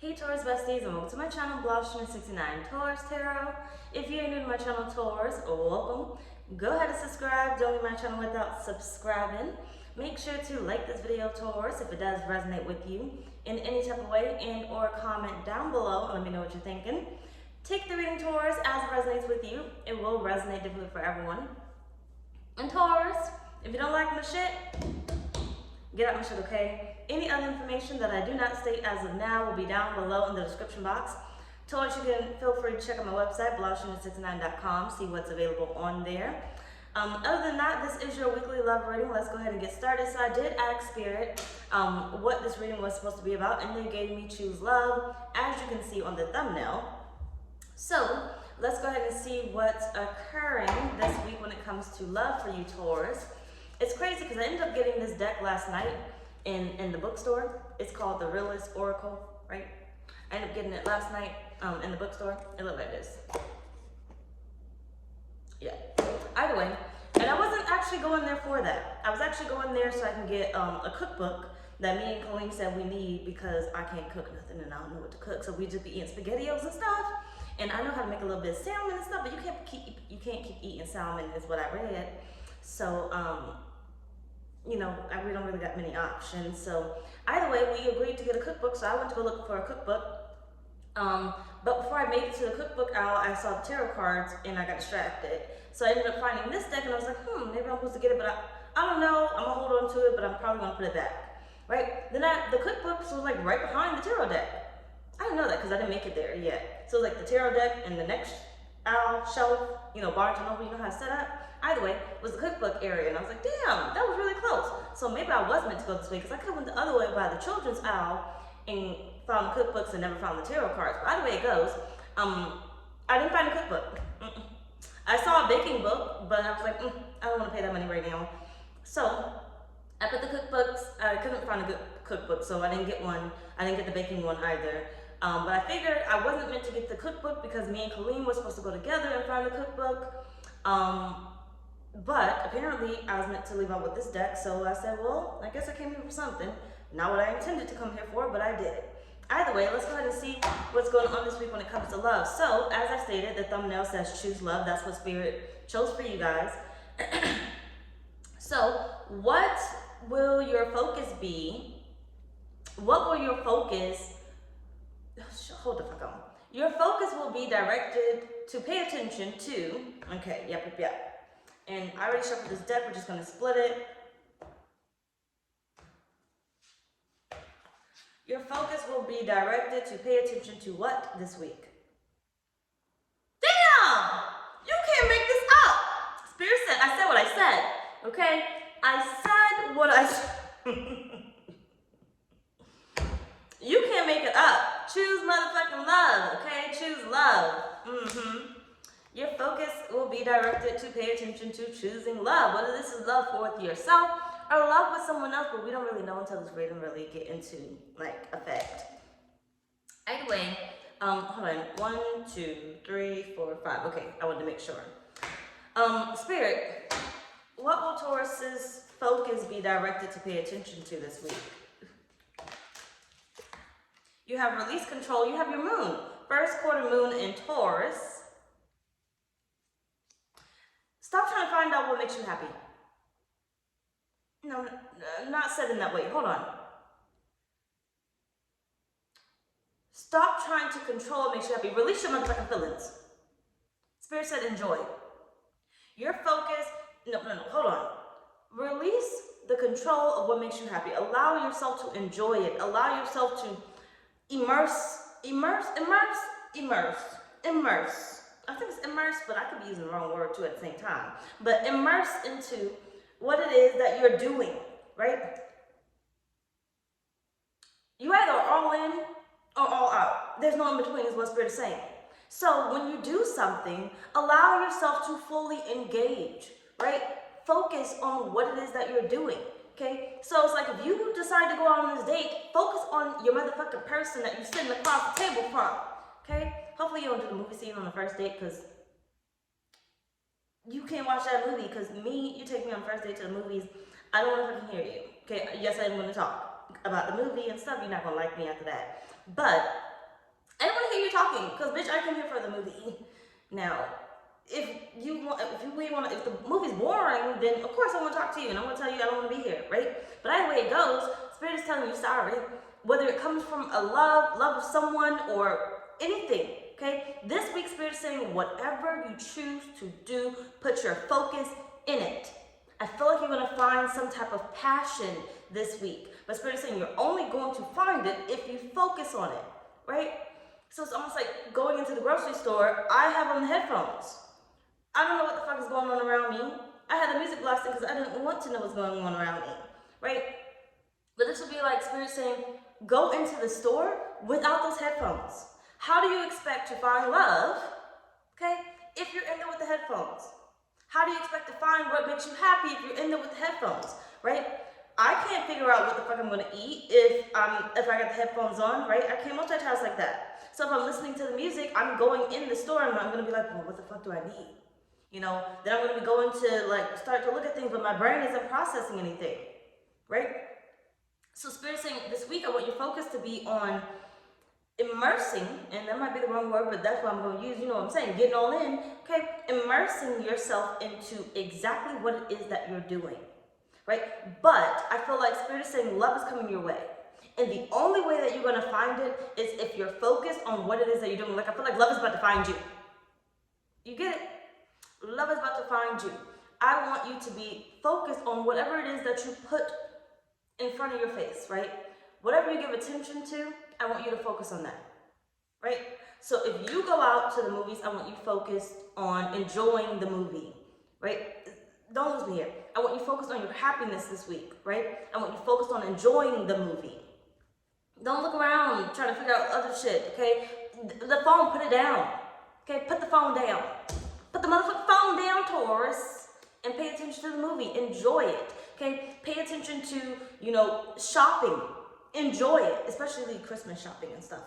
Hey Taurus besties, and welcome to my channel, blahscrystalsale Taurus Tarot. If you're new to my channel, Taurus, welcome. Go ahead and subscribe. Don't leave my channel without subscribing. Make sure to like this video, Taurus, if it does resonate with you in any type of way, and or comment down below and let me know what you're thinking. Take the reading, Taurus, as it resonates with you. It will resonate differently for everyone. And Taurus, if you don't like my shit, get out my shit, okay? Any other information that I do not state as of now will be down below in the description box. Taurus, you can feel free to check out my website, blahscrystalsale.com, see what's available on there. Other than that, this is your weekly love reading. Let's go ahead and get started. So I did ask Spirit what this reading was supposed to be about, and they gave me Choose Love, as you can see on the thumbnail. So let's go ahead and see what's occurring this week when it comes to love for you, Taurus. It's crazy because I ended up getting this deck last night in the bookstore. It's called the Realist Oracle, right? I ended up getting it last night in the bookstore. It looked like this. Yeah. Either way, and I wasn't actually going there for that. I was actually going there so I can get a cookbook that me and Colleen said we need because I can't cook nothing and I don't know what to cook. So we just be eating SpaghettiOs and stuff. And I know how to make a little bit of salmon and stuff, but you can't keep eating salmon is what I read. So you know, we don't really got many options. So either way, we agreed to get a cookbook. So I went to go look for a cookbook. But before I made it to the cookbook aisle, I saw the tarot cards and I got distracted. So I ended up finding this deck and I was like, maybe I'm supposed to get it, but I don't know. I'm gonna hold on to it, but I'm probably gonna put it back, right? Then the cookbook was like right behind the tarot deck. I didn't know that because I didn't make it there yet. So it was like the tarot deck and the next aisle shelf, you know, Barnes and Noble, you know how to set up. Either way, was the cookbook area, and I was like, damn, that was really close. So maybe I was meant to go this way, because I could have went the other way by the children's aisle and found the cookbooks and never found the tarot cards. But either way it goes, I didn't find a cookbook. I saw a baking book, but I was like, I don't want to pay that money right now. So I put the cookbooks, I couldn't find a good cookbook, so I didn't get one. I didn't get the baking one either. But I figured I wasn't meant to get the cookbook because me and Colleen were supposed to go together and find the cookbook. But apparently I was meant to leave out with this deck, so I said, well, I guess I came here for something. Not what I intended to come here for, but I did. Either way, let's go ahead and see what's going on this week when it comes to love. So, as I stated, the thumbnail says choose love. That's what Spirit chose for you guys. So, what will your focus be? What will your focus... Hold the fuck on. Your focus will be directed to pay attention to... Okay, yep. And I already shuffled this deck. We're just going to split it. Your focus will be directed to pay attention to what this week? Damn! You can't make this up! Spirit said, I said what I said. Okay? I said what I said. You can't make it up. Choose motherfucking love. Okay? Choose love. Your focus will be directed to pay attention to choosing love. Whether this is love for with yourself or love with someone else, but we don't really know until this reading really get into like effect. Either way, hold on. 1, 2, 3, 4, 5. Okay, I wanted to make sure. Spirit, what will Taurus's focus be directed to pay attention to this week? You have release control. You have your moon. First quarter moon in Taurus. Stop trying to find out what makes you happy. No, not said in that way. Hold on. Stop trying to control what makes you happy. Release your motherfucking feelings. Spirit said enjoy. Your focus, no, hold on. Release the control of what makes you happy. Allow yourself to enjoy it. Allow yourself to immerse. I think it's immerse, but I could be using the wrong word too at the same time. But immerse into what it is that you're doing, right? You either are all in or all out. There's no in between is what Spirit is saying. So when you do something, allow yourself to fully engage, right? Focus on what it is that you're doing, okay? So it's like if you decide to go out on this date, focus on your motherfucking person that you're sitting across the table from, okay? Hopefully you don't do the movie scene on the first date because you can't watch that movie because you take me on the first date to the movies, I don't want to fucking hear you. Okay, yes, I'm going to talk about the movie and stuff. You're not going to like me after that. But talking, because bitch, I came here for the movie. Now, if the movie's boring, then of course I want to talk to you, and I'm gonna tell you I don't want to be here, right? But either way it goes, Spirit is telling you sorry, whether it comes from a love of someone or anything. Okay, this week Spirit is saying whatever you choose to do, put your focus in it. I feel like you're gonna find some type of passion this week, but Spirit is saying you're only going to find it if you focus on it, right? So it's almost like going into the grocery store. I have on the headphones. I don't know what the fuck is going on around me. I had the music blasting because I didn't want to know what's going on around me, right? But this would be like Spirit saying, go into the store without those headphones. How do you expect to find love, okay, if you're in there with the headphones? How do you expect to find what makes you happy if you're in there with the headphones, right? I can't figure out what the fuck I'm gonna eat if I got the headphones on, right? I can't multitask like that. So if I'm listening to the music, I'm going in the store and I'm gonna be like, well, what the fuck do I need? You know, then I'm gonna be going to like start to look at things, but my brain isn't processing anything, right? So Spirit saying this week, I want your focus to be on immersing, and that might be the wrong word, but that's what I'm going to use, you know what I'm saying, getting all in, okay, immersing yourself into exactly what it is that you're doing, right? But I feel like Spirit is saying love is coming your way, and the only way that you're going to find it is if you're focused on what it is that you're doing. Like, I feel like love is about to find you. You get it? Love is about to find you. I want you to be focused on whatever it is that you put in front of your face, right? Whatever you give attention to, I want you to focus on that, right? So if you go out to the movies, I want you focused on enjoying the movie, right? Don't lose me here. I want you focused on your happiness this week, right? I want you focused on enjoying the movie. Don't look around trying to figure out other shit, okay? The phone, put it down, okay? Put the phone down. Put the motherfucking phone down, Taurus, and pay attention to the movie. Enjoy it, okay? Pay attention to, shopping. Enjoy it, especially Christmas shopping and stuff.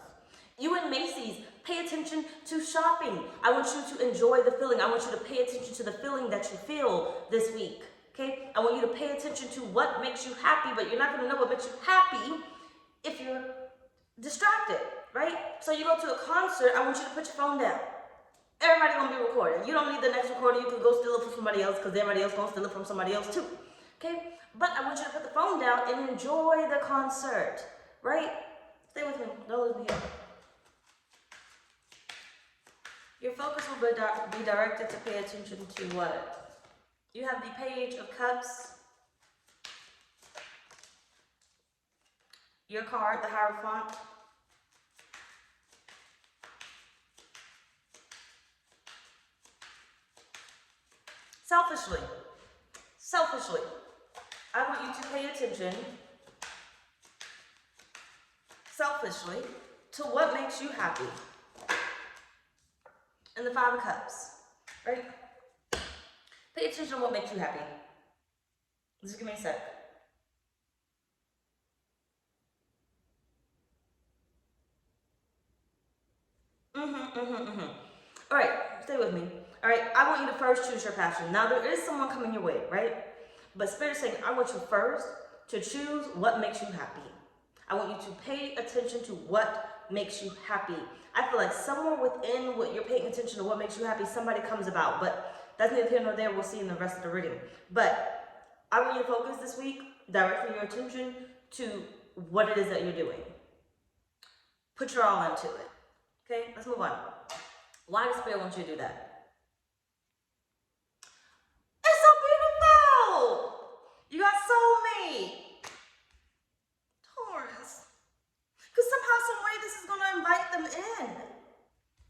You and Macy's, pay attention to shopping. I want you to enjoy the feeling. I want you to pay attention to the feeling that you feel this week, okay? I want you to pay attention to what makes you happy, but you're not going to know what makes you happy if you're distracted, right? So you go to a concert, I want you to put your phone down. Everybody's going to be recording. You don't need the next recording. You can go steal it from somebody else because everybody else going to steal it from somebody else too, okay? But I want you to put the phone down and enjoy the concert, right? Stay with me. Don't lose me here. Your focus will be directed to pay attention to what? You have the Page of Cups. Your card, the Hierophant. Selfishly, I want you to pay attention, selfishly, to what makes you happy. And the Five of Cups, right? Pay attention to what makes you happy. Just give me a sec. All right, stay with me. All right, I want you to first choose your passion. Now, there is someone coming your way, right? But Spirit is saying, I want you first to choose what makes you happy. I want you to pay attention to what makes you happy. I feel like somewhere within what you're paying attention to what makes you happy, somebody comes about. But that's neither here nor there. We'll see in the rest of the reading. But I want you to focus this week, directing your attention to what it is that you're doing. Put your all into it. Okay, let's move on. Why does Spirit want you to do that? It's so beautiful! You got soulmate. Taurus. Because somehow, some way, this is going to invite them in.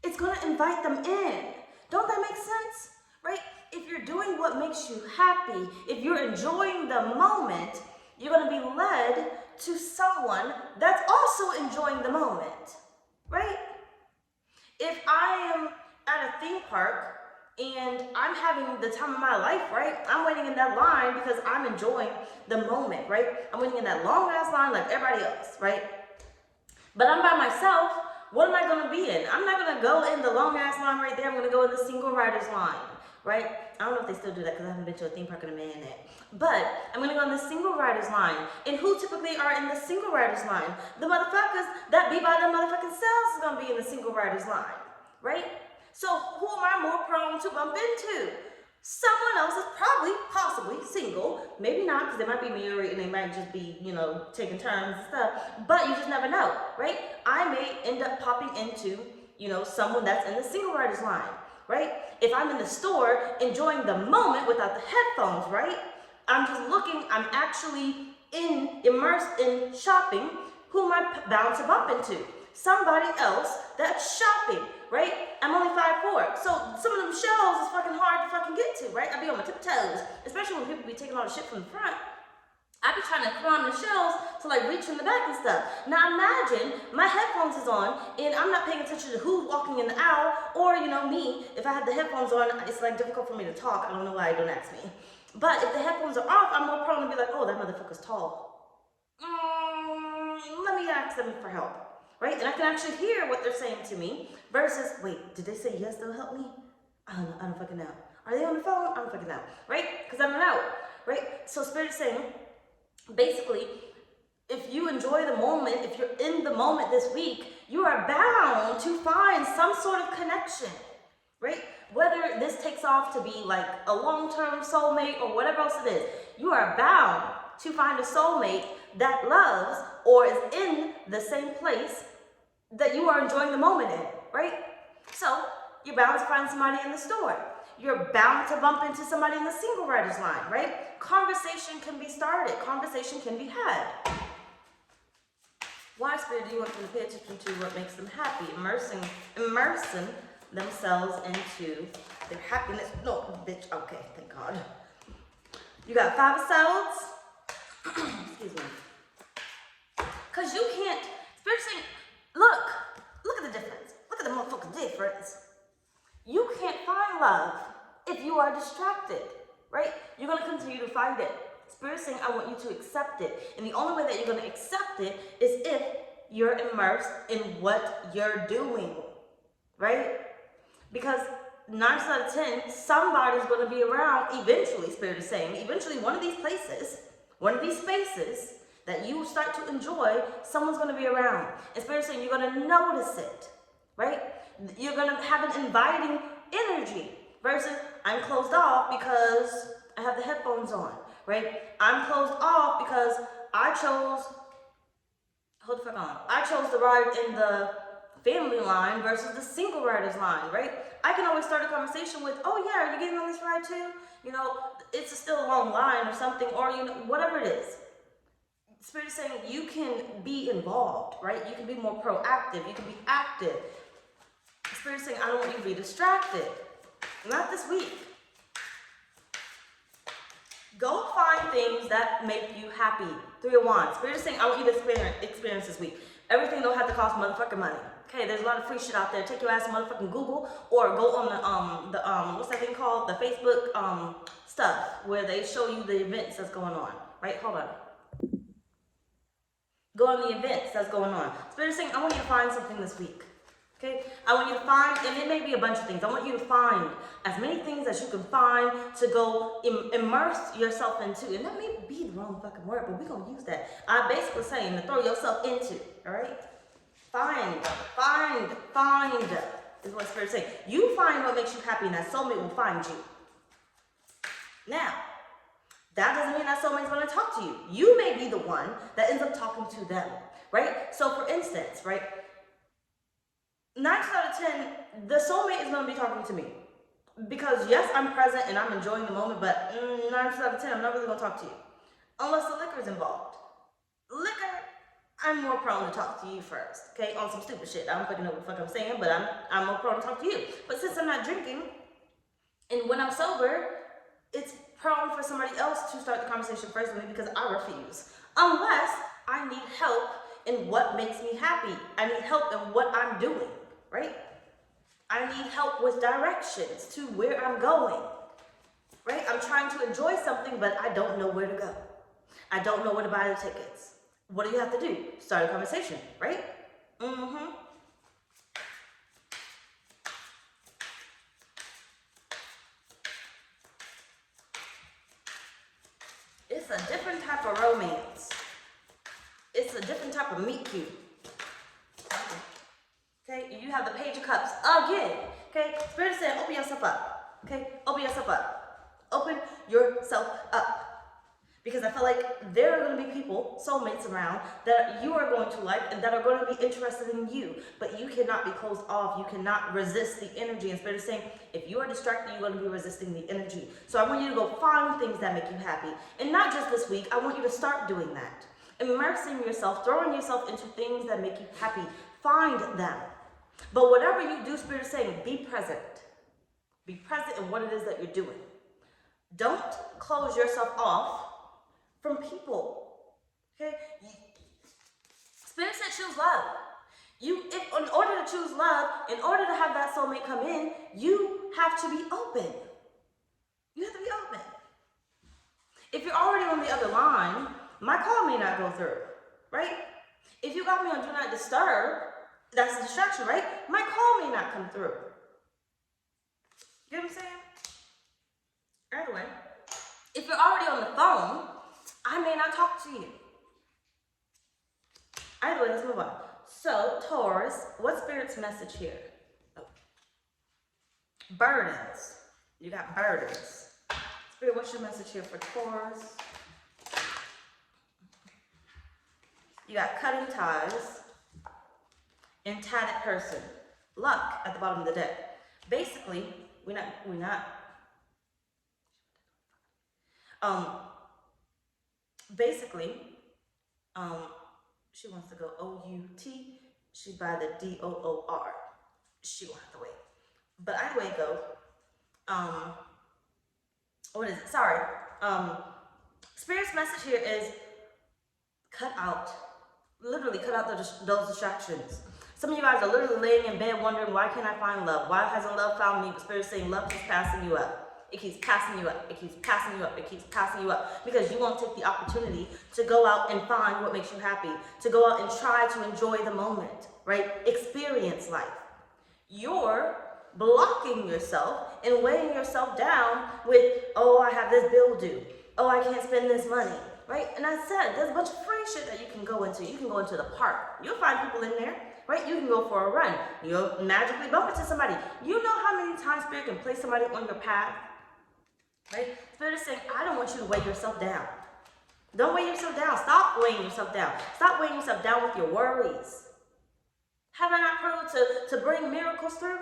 It's going to invite them in. Don't that make sense? Right? If you're doing what makes you happy, if you're enjoying the moment, you're going to be led to someone that's also enjoying the moment. Right? If I am at a theme park and I'm having the time of my life, right? I'm waiting in that line because I'm enjoying the moment, right? I'm waiting in that long ass line like everybody else, right? But I'm by myself. What am I going to be in? I'm not going to go in the long ass line right there. I'm going to go in the single rider's line, right? I don't know if they still do that because I haven't been to a theme park in a minute. But I'm going to go in the single rider's line. And who typically are in the single rider's line? The motherfuckers that be by the motherfucking cell is going to be in the single rider's line, right? So who am I more prone to bump into? Someone else is probably, possibly single. Maybe not, because they might be married and they might just be, you know, taking turns and stuff. But you just never know, right? I may end up popping into, you know, someone that's in the single rider's line, right? If I'm in the store enjoying the moment without the headphones, right? I'm just looking, I'm actually immersed in shopping. Who am I bound to bump into? Somebody else that's shopping, right? I'm only 5'4", so some of them shelves is fucking hard to fucking get to, right? I be on my tiptoes, especially when people be taking all the shit from the front. I be trying to climb the shelves to like reach in the back and stuff. Now imagine my headphones is on and I'm not paying attention to who's walking in the aisle, or you know me, if I had the headphones on, it's like difficult for me to talk. I don't know why, don't ask me. But if the headphones are off, I'm more prone to be like, oh, that motherfucker's tall. Let me ask them for help. Right? And I can actually hear what they're saying to me versus, wait, did they say yes, they'll help me? I don't fucking know. Are they on the phone? I don't fucking know. Right? Because I don't know. Right? So Spirit is saying, basically, if you enjoy the moment, if you're in the moment this week, you are bound to find some sort of connection. Right? Whether this takes off to be like a long-term soulmate or whatever else it is, you are bound to find a soulmate that loves or is in the same place that you are enjoying the moment in, right? So you're bound to find somebody in the store. You're bound to bump into somebody in the single rider's line, right? Conversation can be started. Conversation can be had. Why, Spirit, do you want them to pay attention to what makes them happy? Immersing themselves into their happiness. No, bitch. Okay, thank God. You got 5 of Swords. Excuse me. Because you can't, Spirit saying, look at the difference. Look at the motherfucking difference. You can't find love if you are distracted, right? You're going to continue to find it. Spirit saying, I want you to accept it. And the only way that you're going to accept it is if you're immersed in what you're doing, right? Because 9 out of 10, somebody's going to be around eventually, Spirit is saying. Eventually, one of these places, one of these spaces that you start to enjoy, someone's going to be around. And Spirit is saying you're going to notice it, right? You're going to have an inviting energy versus I'm closed off because I have the headphones on, right? I'm closed off because I chose, hold the fuck on, I chose to ride in the family line versus the single rider's line, right? I can always start a conversation with, oh yeah, are you getting on this ride too? You know, it's still a long line or something, or you know, whatever it is. Spirit is saying you can be involved, right? You can be more proactive. You can be active. Spirit is saying I don't want you to be distracted. Not this week. Go find things that make you happy. 3 of Wands. Spirit is saying I want you to experience this week. Everything don't have to cost motherfucking money. Okay, there's a lot of free shit out there. Take your ass to motherfucking Google or go on the what's that thing called? The Facebook stuff where they show you the events that's going on. Right? Hold on. Go on the events that's going on. Spirit is saying, I want you to find something this week. Okay? I want you to find, and it may be a bunch of things. I want you to find as many things as you can find to go immerse yourself into. And that may be the wrong fucking word, but we're going to use that. I'm basically saying to throw yourself into. All right? Find is what Spirit is saying. You find what makes you happy, and that soulmate will find you. Now, that doesn't mean that soulmate's going to talk to you. You may be the one that ends up talking to them, right? So for instance, right, 9 out of 10, the soulmate is going to be talking to me. Because yes, I'm present and I'm enjoying the moment, but 9 out of 10, I'm not really going to talk to you. Unless the liquor is involved. Liquor, I'm more prone to talk to you first, okay? On some stupid shit. I don't fucking know what the fuck I'm saying, but I'm more prone to talk to you. But since I'm not drinking, and when I'm sober, it's prone for somebody else to start the conversation first with me because I refuse. Unless I need help in what makes me happy. I need help in what I'm doing, right? I need help with directions to where I'm going, right? I'm trying to enjoy something, but I don't know where to go. I don't know where to buy the tickets. What do you have to do? Start a conversation, right? Mm-hmm. It's a different type of romance. It's a different type of meet cute. Okay? Okay, you have the Page of Cups again. Okay, Spirit is saying, open yourself up. Okay, open yourself up. Open yourself up. Because I feel like there are going to be people, soulmates around, that you are going to like and that are going to be interested in you. But you cannot be closed off. You cannot resist the energy. And Spirit is saying, if you are distracted, you're going to be resisting the energy. So I want you to go find things that make you happy. And not just this week. I want you to start doing that. Immersing yourself, throwing yourself into things that make you happy. Find them. But whatever you do, Spirit is saying, be present. Be present in what it is that you're doing. Don't close yourself off from people. Okay? Spirit said choose love. In order to choose love, in order to have that soulmate come in, you have to be open. You have to be open. If you're already on the other line, my call may not go through, right? If you got me on Do Not Disturb, that's a distraction, right? My call may not come through. You know what I'm saying? Either way, if you're already on the phone, I may not talk to you. Either way, let's move on. So, Taurus, what's Spirit's message here? Oh. Burdens. You got burdens. Spirit, what's your message here for Taurus? You got cutting ties and tatted person. Luck at the bottom of the deck. Basically, she wants to go O-U-T. She's by the D-O-O-R. She won't have to wait. But either way it goes, what is it? Sorry. Spirit's message here is literally cut out those distractions. Some of you guys are literally laying in bed wondering, why can't I find love? Why hasn't love found me? But Spirit's saying love keeps passing you up. It keeps passing you up. It keeps passing you up. It keeps passing you up. Because you won't take the opportunity to go out and find what makes you happy. To go out and try to enjoy the moment, right? Experience life. You're blocking yourself and weighing yourself down with, oh, I have this bill due. Oh, I can't spend this money, right? And I said, there's a bunch of free shit that you can go into. You can go into the park. You'll find people in there. Right? You can go for a run. You'll magically bump into somebody. You know how many times Spirit can place somebody on your path? Right? Spirit is saying, I don't want you to weigh yourself down. Don't weigh yourself down. Stop weighing yourself down. Stop weighing yourself down with your worries. Have I not proved to bring miracles through?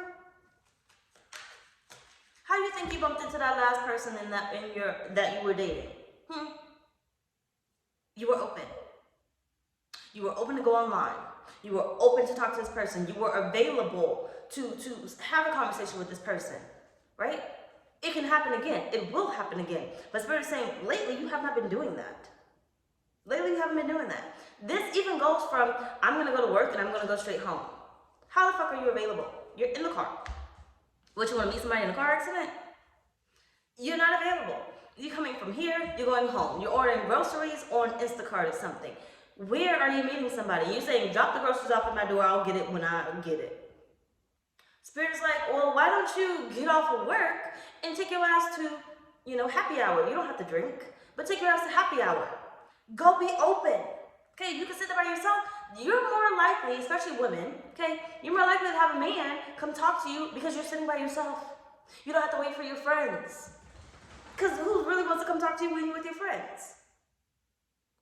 How do you think you bumped into that last person that you were dating? You were open. You were open to go online. You were open to talk to this person. You were available to have a conversation with this person, right? It can happen again. It will happen again. But Spirit is saying, lately you have not been doing that. Lately you haven't been doing that. This even goes from, I'm going to go to work and I'm going to go straight home. How the fuck are you available? You're in the car. What, you want to meet somebody in a car accident? You're not available. You're coming from here, you're going home. You're ordering groceries on Instacart or something. Where are you meeting somebody? You're saying, drop the groceries off at my door, I'll get it when I get it. Spirit is like, well, why don't you get off of work and take your ass to, happy hour. You don't have to drink, but take your ass to happy hour. Go be open. Okay, you can sit there by yourself. You're more likely, especially women, okay, you're more likely to have a man come talk to you because you're sitting by yourself. You don't have to wait for your friends. Because who really wants to come talk to you when you're with your friends?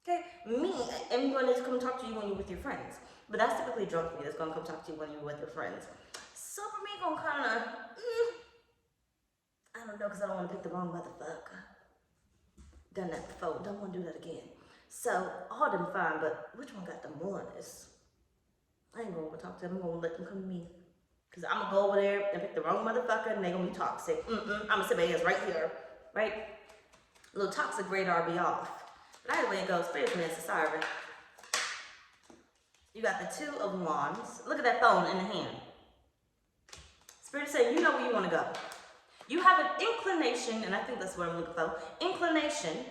Okay, me, I'm going to come talk to you when you're with your friends. But that's typically drunk me that's going to come talk to you when you're with your friends. So for me, going kind of, I don't know, because I don't want to pick the wrong motherfucker. Done that before, don't want to do that again. So, all them fine, but which one got the moreness? I ain't going to talk to them, I'm going to let them come to me. Because I'm going to go over there and pick the wrong motherfucker and they're going to be toxic. I'm going to sit my ass right here, right? A little toxic radar be off. But either way it goes, Spirit's necessary. You got the Two of Wands. Look at that phone in the hand. Spirit is saying, you know where you want to go. You have an inclination, and I think that's what I'm looking for. Inclination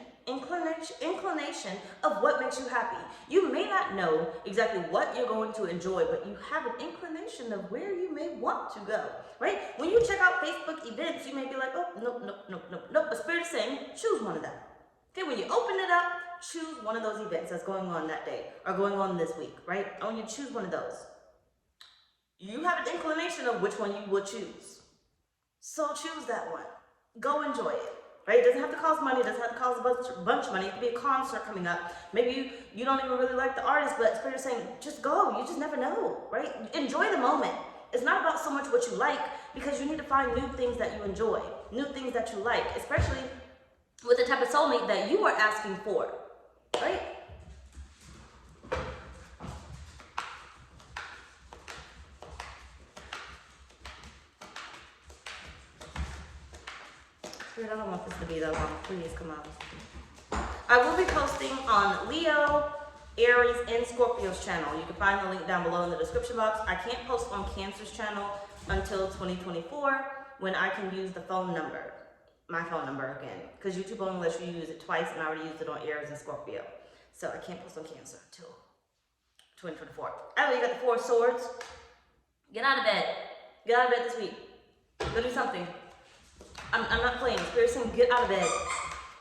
of what makes you happy. You may not know exactly what you're going to enjoy, but you have an inclination of where you may want to go, right? When you check out Facebook events, you may be like, oh, nope. But Spirit is saying, choose one of them. Okay, when you open it up, choose one of those events that's going on that day or going on this week, right? I want you to choose one of those. You have an inclination of which one you would choose. So choose that one. Go enjoy it. Right? It doesn't have to cost money. It doesn't have to cost a bunch of money. It could be a concert coming up. Maybe you don't even really like the artist, but Spirit is saying, just go. You just never know, right? Enjoy the moment. It's not about so much what you like, because you need to find new things that you enjoy, new things that you like, especially with the type of soulmate that you are asking for, right? Spirit, I don't want this to be that long. Please, come on. I will be posting on Leo, Aries, and Scorpio's channel. You can find the link down below in the description box. I can't post on Cancer's channel until 2024, when I can use the phone number, my phone number again, because YouTube only lets you use it twice, and I already used it on Aries and Scorpio. So I can't post on Cancer until 2024. Oh, you got the Four of Swords. Get out of bed. Get out of bed this week. Go do something. I'm not playing. Spirit saying get out of bed.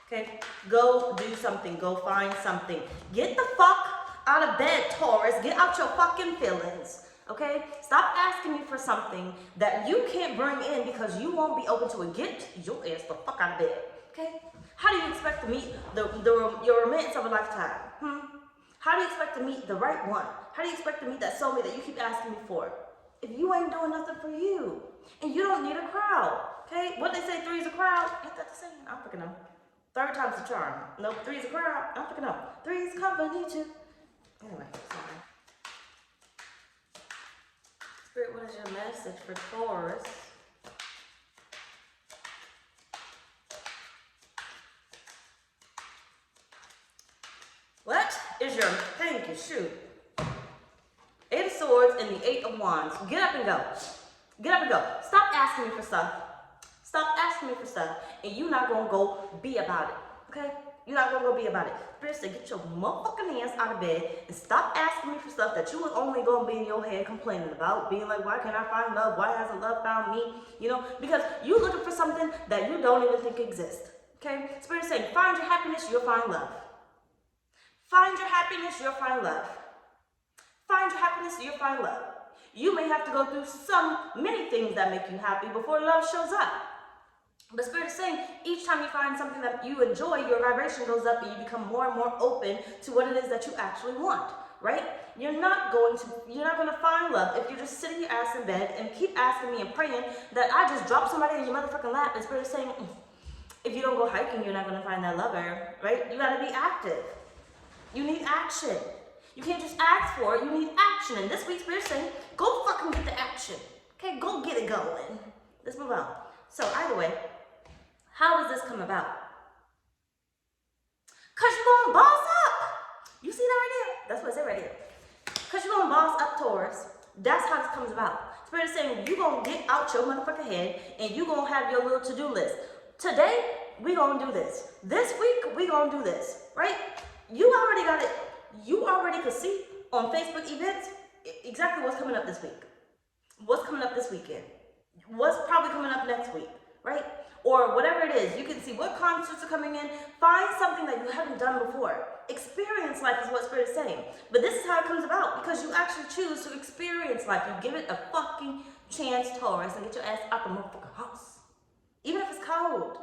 Okay? Go do something. Go find something. Get the fuck out of bed, Taurus. Get out your fucking feelings. Okay? Stop asking me for something that you can't bring in because you won't be open to it. Get your ass the fuck out of bed. Okay? How do you expect to meet your romance of a lifetime? How do you expect to meet the right one? How do you expect to meet that soulmate that you keep asking me for? If you ain't doing nothing for you. And you don't need a crowd. Okay? What they say, 3 is a crowd? Ain't that the same? I'm freaking know. 3rd time's the charm. Nope, 3 is a crowd. I'm freaking know. 3 is company too. Anyway, sorry. Spirit, what is your message for Taurus? What is your, thank you, shoot. 8 of Swords and the 8 of Wands. Get up and go. Get up and go. Stop asking me for stuff. Stop asking me for stuff. And you're not going to go be about it. Okay? You're not going to go be about it. Spirit said, get your motherfucking hands out of bed and stop asking me for stuff that you are only going to be in your head complaining about. Being like, why can't I find love? Why hasn't love found me? You know, because you're looking for something that you don't even think exists. Okay? Spirit is saying, find your happiness, you'll find love. Find your happiness, you'll find love. Find your happiness, you'll find love. You may have to go through many things that make you happy before love shows up. But Spirit is saying, each time you find something that you enjoy, your vibration goes up and you become more and more open to what it is that you actually want, right? You're not going to find love if you're just sitting your ass in bed and keep asking me and praying that I just drop somebody in your motherfucking lap. And Spirit is saying, if you don't go hiking, you're not going to find that lover, right? You got to be active. You need action. You can't just ask for it, you need action. And this week, Spirit's saying, go fucking get the action. Okay, go get it going. Let's move on. So either way, how does this come about? Because you're going to boss up. You see that right there? That's what it said right there. Because you're going to boss up, Taurus. That's how this comes about. Spirit is saying, you're going to get out your motherfucking head and you're going to have your little to-do list. Today, we're going to do this. This week, we're going to do this, right? You already got it. You already could see on Facebook events exactly what's coming up this week. What's coming up this weekend. What's probably coming up next week, right? Or whatever it is. You can see what concerts are coming in. Find something that you haven't done before. Experience life is what Spirit is saying. But this is how it comes about, because you actually choose to experience life. You give it a fucking chance, Taurus, and get your ass out the motherfucking house. Even if it's cold.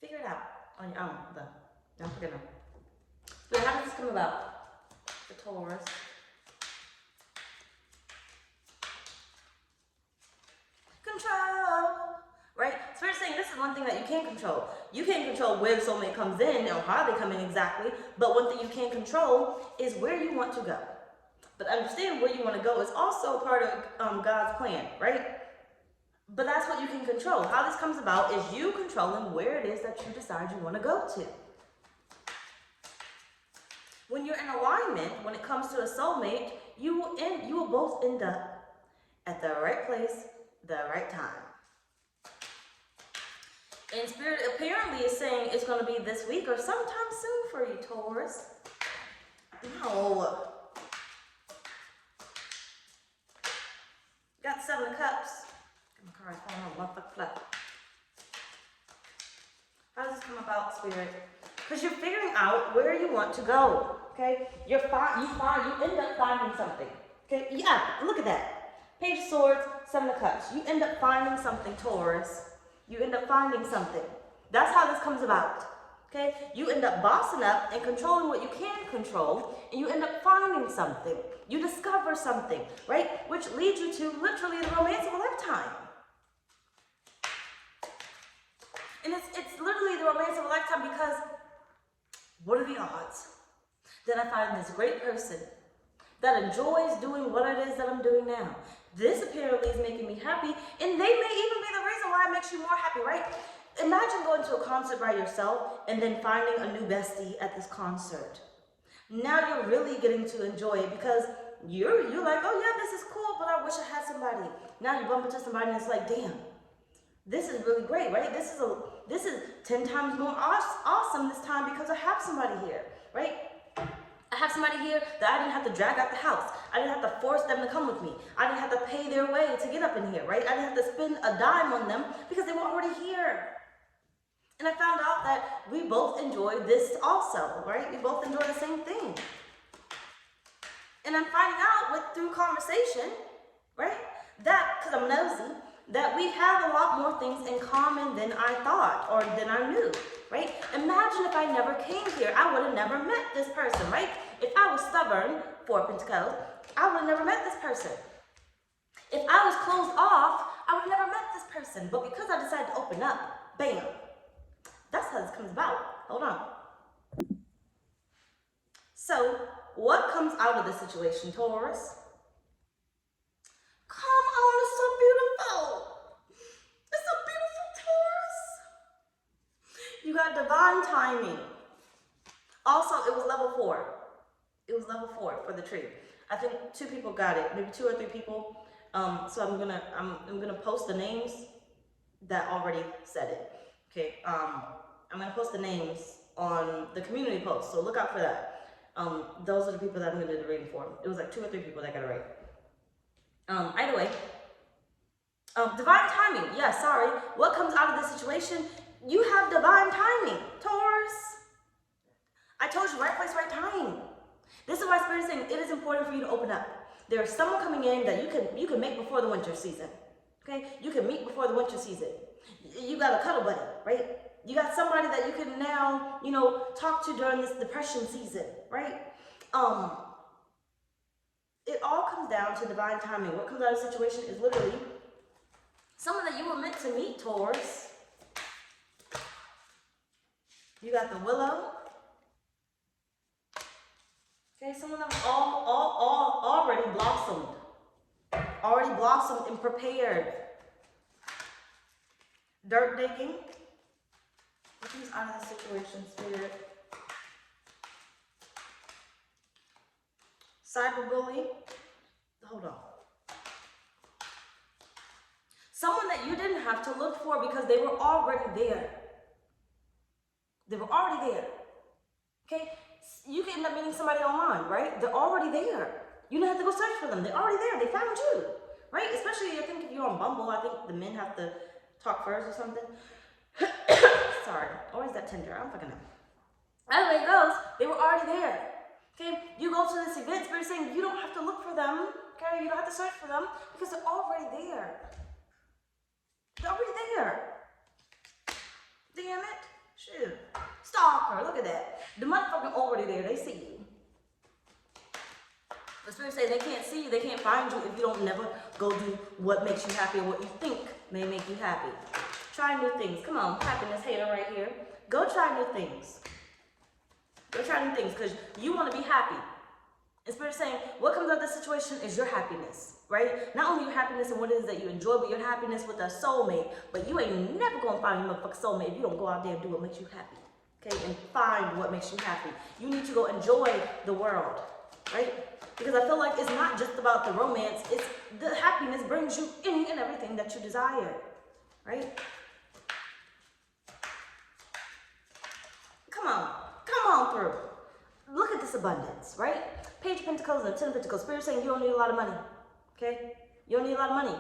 Figure it out on your own, though. Don't forget them. But how does this come about for Taurus? Control, right? Spirit's saying this is one thing that you can't control. You can't control where the soulmate comes in or how they come in exactly, but one thing you can control is where you want to go. But understand where you want to go is also part of God's plan, right? But that's what you can control. How this comes about is you controlling where it is that you decide you want to go to. When you're in alignment, when it comes to a soulmate, you will both end up at the right place, the right time. And Spirit apparently is saying it's going to be this week or sometime soon for you, Taurus. No. Got 7 of Cups. How does this come about, Spirit? Because you're figuring out where you want to go, okay? You end up finding something, okay? Yeah, look at that. Page of Swords, Seven of Cups. You end up finding something, Taurus. You end up finding something. That's how this comes about. Okay? You end up bossing up and controlling what you can control, and you end up finding something. You discover something, right? Which leads you to literally the romance of a lifetime. And it's literally the romance of a lifetime because what are the odds that I find this great person that enjoys doing what it is that I'm doing now? This apparently is making me happy, and they may even be the reason why it makes you more happy, right? Imagine going to a concert by yourself and then finding a new bestie at this concert. Now you're really getting to enjoy it because you're like, oh yeah, this is cool, but I wish I had somebody. Now you bump into somebody and it's like, damn, this is really great, right? This is 10 times more awesome this time because I have somebody here, right? I have somebody here that I didn't have to drag out the house. I didn't have to force them to come with me. I didn't have to pay their way to get up in here, right? I didn't have to spend a dime on them because they were already here. And I found out that we both enjoy this also, right? We both enjoy the same thing. And I'm finding out through conversation, right? That, because I'm nosy, that we have a lot more things in common than I thought or than I knew, right? Imagine if I never came here, I would have never met this person, right? If I was stubborn, Four of Pentacles, I would have never met this person. If I was closed off, I would have never met this person. But because I decided to open up, bam, that's how this comes about. Hold on. So, what comes out of this situation, Taurus? Come on, it's so beautiful. It's so beautiful, Taurus. You got divine timing. Also, it was level 4. It was level 4 for the tree. I think 2 people got it, maybe 2 or 3 people. So I'm gonna post the names that already said it. Okay. I'm gonna post the names on the community post, so look out for that. Those are the people that I'm gonna do the reading for. It was like 2 or 3 people that got it right. Either way, divine timing. Yeah, sorry. What comes out of this situation? You have divine timing, Taurus. I told you, right place, right time. This is why Spirit is saying it is important for you to open up. There's someone coming in that you can make before the winter season. Okay, you can meet before the winter season. You got a cuddle buddy, right? You got somebody that you can now, talk to during this depression season, right? It all comes down to divine timing. What comes out of the situation is literally someone that you were meant to meet, Taurus. You got the Willow. Okay, someone that was already blossomed and prepared. Dirt digging. What comes out of the situation, Spirit? Cyberbully. Hold on. Someone that you didn't have to look for because they were already there. They were already there. Okay? You can end up meeting somebody online, right? They're already there. You don't have to go search for them. They're already there. They found you, right? Especially, I think if you're on Bumble, I think the men have to talk first or something. Sorry. Or is that Tinder? I don't fucking know. Either way it goes, they were already there. Okay? You go to this event, Spirit saying you don't have to look for them. Okay? You don't have to search for them because they're already there. They're already there. Damn it. Shoot. Stalker. Look at that. The motherfucker already there. They see you. The Spirit say they can't see you. They can't find you if you don't never go do what makes you happy or what you think may make you happy. Try new things. Come on. Happiness hater right here. Go try new things. Go try new things because you want to be happy. And Spirit saying what comes out of this situation is your happiness. Right? Not only your happiness and what it is that you enjoy, but your happiness with a soulmate. But you ain't never gonna find your motherfucking soulmate if you don't go out there and do what makes you happy. Okay? And find what makes you happy. You need to go enjoy the world. Right? Because I feel like it's not just about the romance, it's the happiness brings you any and everything that you desire. Right? Come on through. Look at this abundance, right? Page of Pentacles and 10 of Pentacles. Spirit saying you don't need a lot of money. Okay? You don't need a lot of money.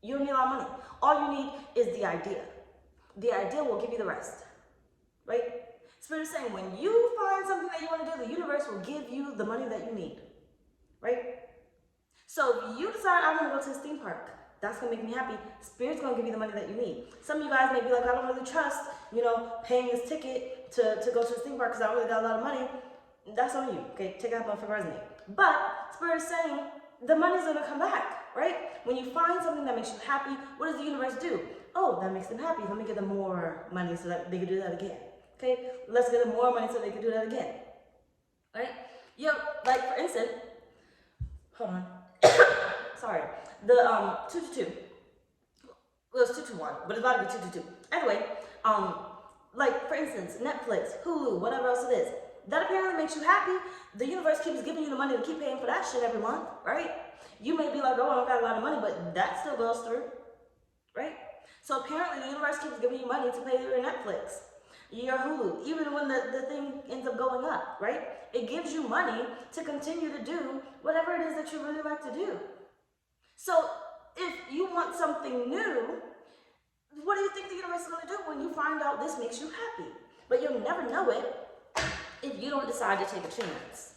You don't need a lot of money. All you need is the idea. The idea will give you the rest. Right? Spirit is saying when you find something that you want to do, the universe will give you the money that you need. Right? So if you decide I want to go to this theme park, that's gonna make me happy. Spirit's gonna give you the money that you need. Some of you guys may be like, I don't really trust, paying this ticket to go to this theme park because I don't really got a lot of money. That's on you. Okay, take out my resume. But Spirit is saying the money's gonna come back, right? When you find something that makes you happy, what does the universe do? Oh, that makes them happy. Let me give them more money so that they can do that again. Okay, let's give them more money so they can do that again. Right? Like for instance, hold on. Sorry. The 222. Well, it's 221, but it's about to be 222. Anyway, like for instance, Netflix, Hulu, whatever else it is. That apparently makes you happy. The universe keeps giving you the money to keep paying for that shit every month, right? You may be like, oh, I don't got a lot of money, but that still goes through, right? So apparently the universe keeps giving you money to pay your Netflix, your Hulu, even when the thing ends up going up, right? It gives you money to continue to do whatever it is that you really like to do. So if you want something new, what do you think the universe is going to do when you find out this makes you happy? But you'll never know it if you don't decide to take a chance.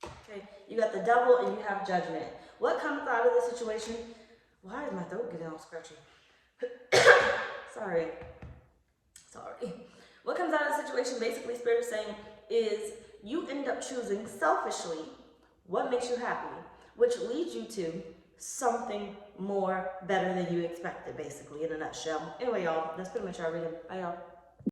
Okay, you got the devil and you have judgment. What comes out of this situation? Why is my throat getting all scratchy? Sorry. What comes out of the situation, basically, Spirit is saying, is you end up choosing selfishly what makes you happy, which leads you to something more better than you expected, basically, in a nutshell. Anyway, y'all, that's pretty much our reading. Bye, y'all.